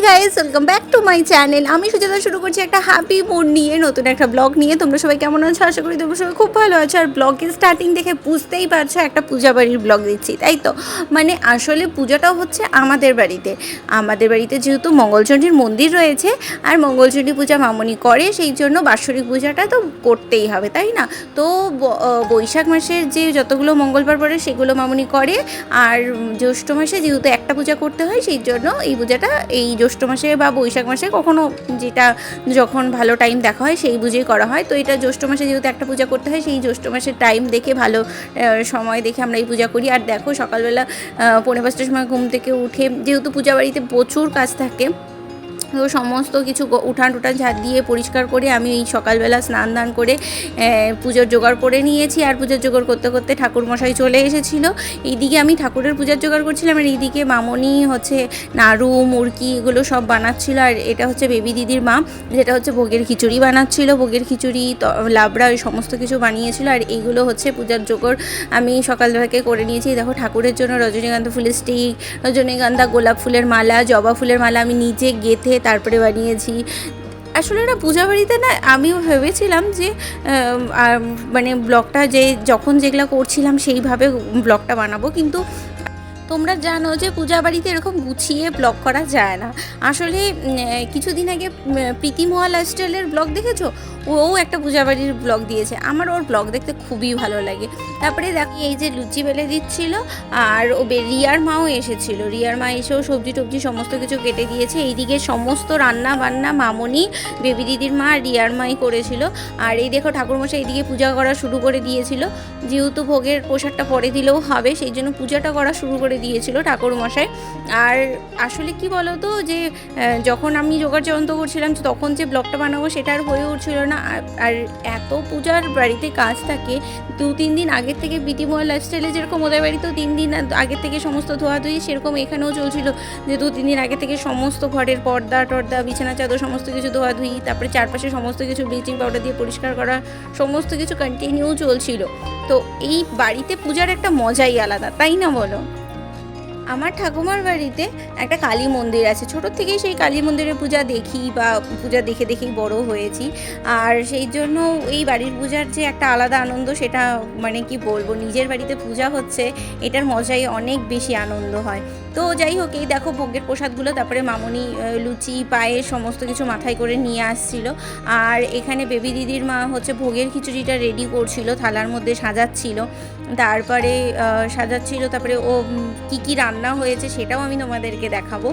Guys, welcome back to my channel. আমি সুজাতা শুরু করছি একটা হ্যাপি মুড নিয়ে, নতুন একটা ব্লগ নিয়ে। তোমরা সবাই কেমন আছো? আশা করি তোমরা সবাই খুব ভালো আছো। আর ব্লগের স্টার্টিং দেখে বুঝতেই পারছো একটা পূজা বাড়ির ব্লগ দিচ্ছি, তাই তো। মানে আসলে পূজাটাও হচ্ছে আমাদের বাড়িতে যেহেতু মঙ্গলচণ্ডীর মন্দির রয়েছে, আর মঙ্গলচণ্ডী পূজা মামনি করে, সেই জন্য বাৎসরিক পূজাটা তো করতেই হবে, তাই না? তো বৈশাখ মাসের যে যতগুলো মঙ্গলবার পড়ে সেগুলো মামনি করে। আর জ্যৈষ্ঠ মাসে যেহেতু একটা পূজা করতে হয়, সেই জন্য এই পূজাটা এই জ্যৈষ্ঠ মাসে বা বৈশাখ মাসে কখনো যেটা যখন ভালো টাইম দেখা হয় সেই বুঝেই করা হয়। তো এটা জ্যৈষ্ঠ মাসে যেহেতু একটা পূজা করতে হয়, সেই জ্যৈষ্ঠ মাসের টাইম দেখে ভালো সময় দেখে আমরা এই পূজা করি। আর দেখো সকালবেলা 4:45টার সময় ঘুম থেকে উঠে, যেহেতু পূজা বাড়িতে প্রচুর কাজ থাকে, তো সমস্ত কিছু উঠান টুটান ঝাড় দিয়ে পরিষ্কার করে আমি এই সকালবেলা স্নান দান করে পুজোর জোগাড় করে নিয়েছি। আর পুজোর জোগাড় করতে করতে ঠাকুরমশাই চলে এসেছিলো। এইদিকে আমি ঠাকুরের পূজার জোগাড় করছিলাম, আর এইদিকে মামনি হচ্ছে নাড়ু মুরকি এগুলো সব বানাচ্ছিলো। আর এটা হচ্ছে বেবি দিদির মা, যেটা হচ্ছে ভোগের খিচুড়ি বানাচ্ছিলো। ভোগের খিচুড়ি লাবড়া ওই সমস্ত কিছু বানিয়েছিল। আর এইগুলো হচ্ছে পূজার জোগাড় আমি সকাল থেকে করে নিয়েছি। দেখো ঠাকুরের জন্য রজনীগন্ধা ফুলের স্টিক, রজনীগন্ধা গোলাপ ফুলের মালা, জবা ফুলের মালা আমি নিজে গেঁথে তারপরে বানিয়েছি। আসলে এটা পূজা বাড়িতে না, আমিও ভেবেছিলাম যে মানে ব্লগটা যখন যেগুলো করছিলাম সেইভাবে ব্লগটা বানাবো, কিন্তু তোমরা জানো যে পূজা বাড়িতে এরকম গুছিয়ে ব্লগ করা যায় না। আসলে কিছুদিন আগে প্রীতিমোয়া লাইফস্টাইলের ব্লগ দেখেছো? ও একটা পূজা বাড়ির ব্লগ দিয়েছে, আমার ওর ব্লগ দেখতে খুবই ভালো লাগে। তারপরে দেখি এই যে লুচি বেলে দিচ্ছিল, আর রিয়ার মাও এসেছিল। রিয়ার মা এসেও সবজি টবজি সমস্ত কিছু কেটে দিয়েছে। এইদিকে সমস্ত রান্না বান্না মামনি, বেবি দিদির মা, রিয়ার মাই করেছিল। আর এই দেখো ঠাকুরমশাই এইদিকে পূজা করা শুরু করে দিয়েছিল। যেহেতু ভোগের প্রসাদটা পরে দিলেও হবে, সেই জন্য পূজাটা করা শুরু করে দিয়েছিল ঠাকুরমশাই। আর আসলে কি বলতো, যে যখন আমি জোগাড় যন্ত্র করছিলাম তখন যে ব্লগটা বানাবো সেটা আর হয়ে উঠছিল না। আর এত পূজার বাড়িতে কাজ থাকে, 2-3 দিন আগের থেকে প্রীতিমোয়া লাইফস্টাইলে যেরকম ওদের বাড়িতেও 3 দিন আগের থেকে সমস্ত ধোয়াধুয়ি, সেরকম এখানেও চলছিল যে 2-3 দিন আগে থেকে সমস্ত ঘরের পর্দা টর্দা বিছানা চাদর সমস্ত কিছু ধোয়াধুয়ি, তারপরে চারপাশে সমস্ত কিছু ব্লিচিং পাউডার দিয়ে পরিষ্কার করা, সমস্ত কিছু কন্টিনিউ চলছিল। তো এই বাড়িতে পূজার একটা মজাই আলাদা, তাই না বলো? আমার ঠাকুমার বাড়িতে একটা কালী মন্দির আছে, ছোটোর থেকেই সেই কালী মন্দিরের পূজা দেখি বা পূজা দেখে দেখেই বড় হয়েছি। আর সেই জন্য এই বাড়ির পূজার যে একটা আলাদা আনন্দ, সেটা মানে কি বলবো, নিজের বাড়িতে পূজা হচ্ছে এটার মজাই অনেক বেশি আনন্দ হয়। তো যাই হোক, এই দেখো ভোগের প্রসাদগুলো, তারপরে মামনি লুচি পায়েস সমস্ত কিছু মাথায় করে নিয়ে আসছিল। আর এখানে বেবি দিদির মা হচ্ছে ভোগের খিচুড়িটা রেডি করছিল, থালার মধ্যে সাজাচ্ছিল। তারপরে ও কী রান্না হয়েছে সেটাও আমি তোমাদেরকে দেখাবো।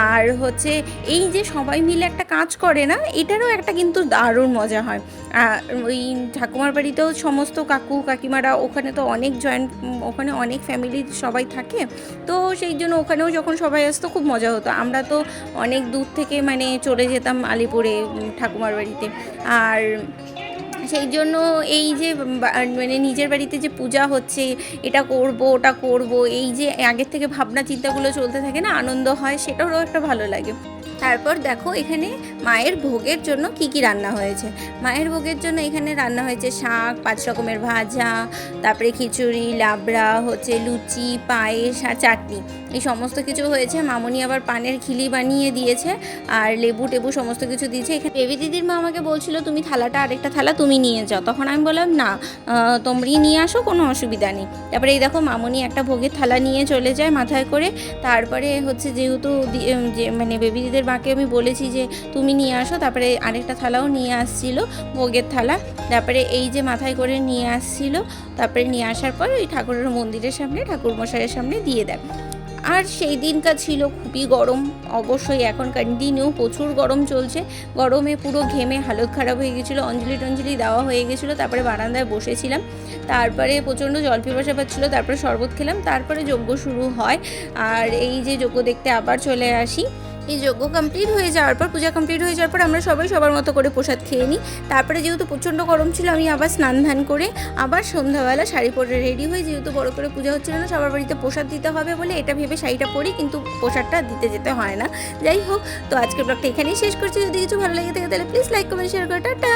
আর হচ্ছে এই যে সবাই মিলে একটা কাজ করে না, এটারও একটা কিন্তু দারুণ মজা হয়। ওই ঠাকুমার বাড়িতেও সমস্ত কাকু কাকিমারা, ওখানে তো অনেক ওখানে অনেক ফ্যামিলির সবাই থাকে, তো সেই জন্য ওখানেও যখন সবাই আসতো খুব মজা হতো। আমরা তো অনেক দূর থেকে মানে চলে যেতাম আলিপুরে ঠাকুমার বাড়িতে। আর সেই জন্য এই যে মানে নিজের বাড়িতে যে পূজা হচ্ছে, এটা করব ওটা করব, এই যে আগের থেকে ভাবনা চিন্তাগুলো চলতে থাকে না, আনন্দ হয়, সেটারও একটা ভালো লাগে। তারপর দেখো এখানে মায়ের ভোগের জন্য কি রান্না হয়েছে। মায়ের ভোগের জন্য এখানে রান্না হয়েছে শাক, 5 রকমের ভাজা, তারপরে খিচুড়ি, লাবড়া, হচ্ছে লুচি, পায়েস আর চাটনি, এই সমস্ত কিছু হয়েছে। মামনি আবার পানের খিলি বানিয়ে দিয়েছে, আর লেবু টেবু সমস্ত কিছু দিয়েছে। এখানে বেবি দিদির মা আমাকে বলছিল তুমি থালাটা, আরেকটা থালা তুমি নিয়ে যাও। তখন আমি বললাম না, তোমরাই নিয়ে আসো, কোনো অসুবিধা নেই। তারপরে এই দেখো মামনি একটা ভোগের থালা নিয়ে চলে যায় মাথায় করে। তারপরে হচ্ছে যেহেতু যে মানে বেবি দিদির মাকে আমি বলেছি যে তুমি নিয়ে আসো, তারপরে আরেকটা থালাও নিয়ে আসছিল, ভোগের থালা। তারপরে এই যে মাথায় করে নিয়ে আসছিল, তারপরে নিয়ে আসার পর ওই ঠাকুরের মন্দিরের সামনে ঠাকুরমশাইয়ের সামনে দিয়ে দেয়। আর সেই দিনকার ছিল খুবই গরম, অবশ্যই এখন কন্টিনিউ প্রচুর গরম চলছে। গরমে পুরো ঘেমে হালত খারাপ হয়ে গেছিলো, অঞ্জলি টঞ্জলি দেওয়া হয়ে গেছিলো। তারপরে বারান্দায় বসেছিলাম, তারপরে প্রচণ্ড জল পিপাসা পাচ্ছিলো, তারপরে শরবত খেলাম, তারপরে যজ্ঞ শুরু হয়। আর এই যে যজ্ঞ দেখতে আবার চলে আসি। এই যজ্ঞ কমপ্লিট হয়ে যাওয়ার পর, পূজা কমপ্লিট হয়ে যাওয়ার পর আমরা সবাই সবার মতো করে প্রসাদ খেয়ে নিই। তারপরে যেহেতু প্রচণ্ড গরম ছিল, আমি আবার স্নান ধান করে আবার সন্ধ্যাবেলা শাড়ি পরে রেডি হই। যেহেতু বড় করে পূজা হচ্ছিল না, সবার বাড়িতে প্রসাদ দিতে হবে বলে এটা ভেবে শাড়িটা পরি, কিন্তু প্রসাদটা দিতে যেতে হয় না। যাই হোক, তো আজকের ব্লগটা এখানেই শেষ করছি। যদি কিছু ভালো লেগে থাকে তাহলে প্লিজ লাইক কমেন্ট শেয়ার করে টাটা।